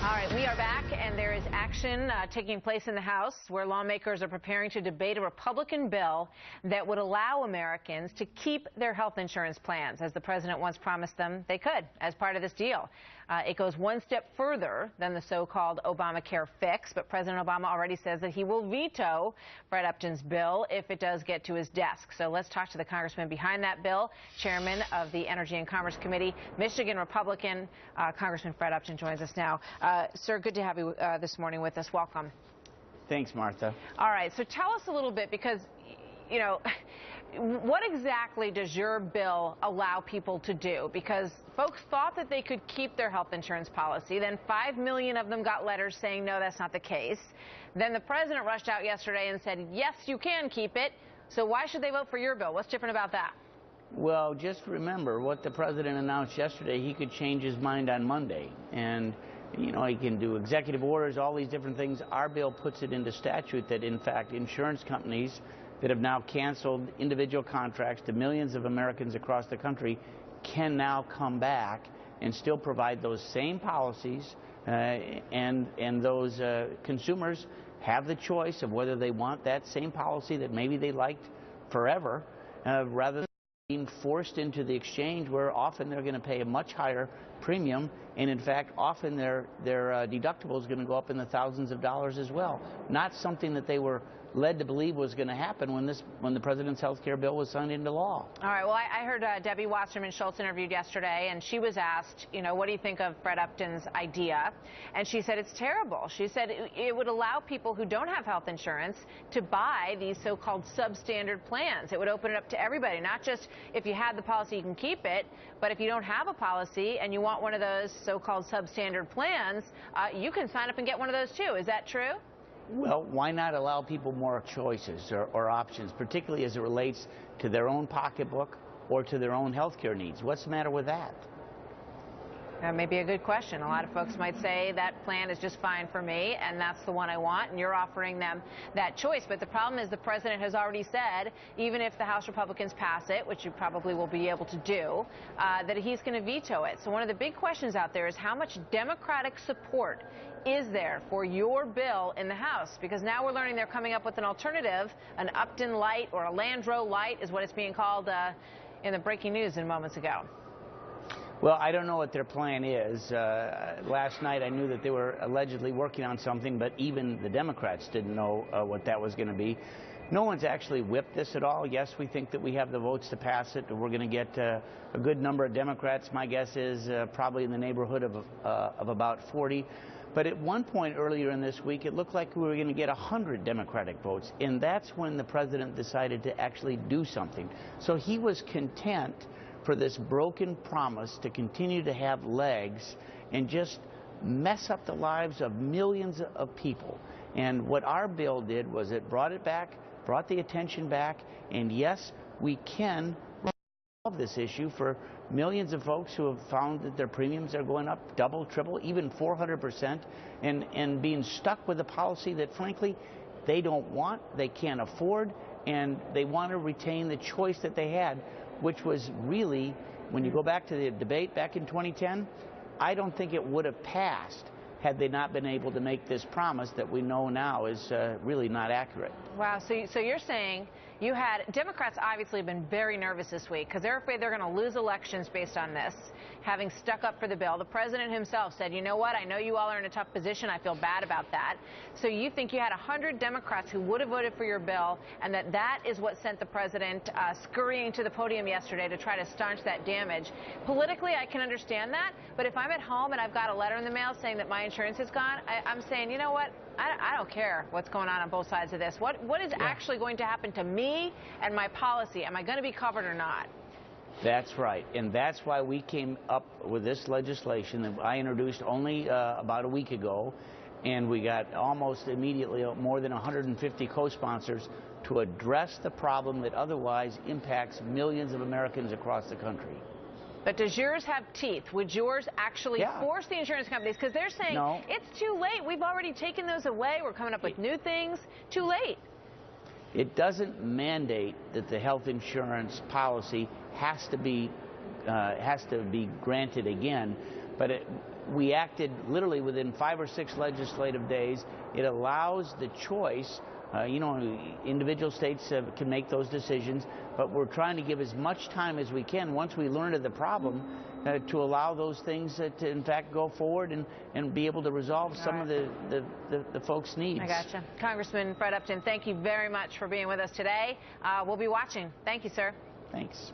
All right, we are back, and there is action taking place in the House where lawmakers are preparing to debate a Republican bill that would allow Americans to keep their health insurance plans, as the president once promised them they could as part of this deal. It goes one step further than the so-called Obamacare fix, but President Obama already says that he will veto Fred Upton's bill if it does get to his desk. So let's talk to the congressman behind that bill, chairman of the Energy and Commerce Committee, Michigan Republican, Congressman Fred Upton joins us now. Sir, good to have you this morning with us. Welcome. Thanks, Martha. All right, so tell us a little bit, because, you know, what exactly does your bill allow people to do? Because folks thought that they could keep their health insurance policy. Then 5 million of them got letters saying, no, that's not the case. Then the president rushed out yesterday and said, yes, you can keep it. So why should they vote for your bill? What's different about that? Well, just remember what the president announced yesterday. He could change his mind on Monday. And, you know, he can do executive orders, all these different things. Our bill puts it into statute that, in fact, insurance companies that have now canceled individual contracts to millions of Americans across the country can now come back and still provide those same policies, and those consumers have the choice of whether they want that same policy that maybe they liked forever, rather than being forced into the exchange where often they're going to pay a much higher premium, and in fact often their deductible is going to go up in the thousands of dollars as well. Not something that they were led to believe was going to happen when the president's health care bill was signed into law. All right. Well, I heard Debbie Wasserman Schultz interviewed yesterday, and she was asked, you know, what do you think of Fred Upton's idea? And she said it's terrible. She said it would allow people who don't have health insurance to buy these so-called substandard plans. It would open it up to everybody, not just if you had the policy you can keep it, but if you don't have a policy and you want one of those so-called substandard plans, you can sign up and get one of those too. Is that true? Well, why not allow people more choices or options, particularly as it relates to their own pocketbook or to their own health care needs? What's the matter with that? That may be a good question. A lot of folks might say that plan is just fine for me, and that's the one I want, and you're offering them that choice. But the problem is the president has already said, even if the House Republicans pass it, which you probably will be able to do, that he's going to veto it. So one of the big questions out there is how much Democratic support is there for your bill in the House? Because now we're learning they're coming up with an alternative, an Upton Light or a Landro Light is what it's being called in the breaking news moments ago. Well, I don't know what their plan is. Last night I knew that they were allegedly working on something, but even the Democrats didn't know what that was going to be. No one's actually whipped this at all. Yes, we think that we have the votes to pass it. We're going to get a good number of Democrats. My guess is probably in the neighborhood of about 40. But at one point earlier in this week, it looked like we were going to get 100 Democratic votes. And that's when the president decided to actually do something. So he was content for this broken promise to continue to have legs and just mess up the lives of millions of people. And what our bill did was it brought it back, brought the attention back, and yes, we can solve this issue for millions of folks who have found that their premiums are going up double, triple, even 400%, and being stuck with a policy that frankly they don't want, they can't afford, and they want to retain the choice that they had, which was really, when you go back to the debate back in 2010, I don't think it would have passed had they not been able to make this promise that we know now is really not accurate. Wow, so you're saying you had, Democrats obviously have been very nervous this week because they're afraid they're going to lose elections based on this, having stuck up for the bill. The president himself said, you know what, I know you all are in a tough position, I feel bad about that. So you think you had 100 Democrats who would have voted for your bill, and that is what sent the president scurrying to the podium yesterday to try to staunch that damage. Politically, I can understand that, but if I'm at home and I've got a letter in the mail saying that my insurance is gone, I'm saying, you know what, I don't care what's going on both sides of this. What is actually going to happen to me and my policy? Am I going to be covered or not? That's right, and that's why we came up with this legislation that I introduced only about a week ago, and we got almost immediately more than 150 co-sponsors to address the problem that otherwise impacts millions of Americans across the country. But does yours have teeth? Would yours actually force the insurance companies? Because they're saying, no, it's too late. We've already taken those away. We're coming up with new things. Too late. It doesn't mandate that the health insurance policy has to be granted again, but we acted literally within 5 or 6 legislative days. It allows the choice. You know, individual states can make those decisions, but we're trying to give as much time as we can once we learn of the problem to allow those things to, in fact, go forward and be able to resolve some of the folks' needs. I gotcha. Congressman Fred Upton, thank you very much for being with us today. We'll be watching. Thank you, sir. Thanks.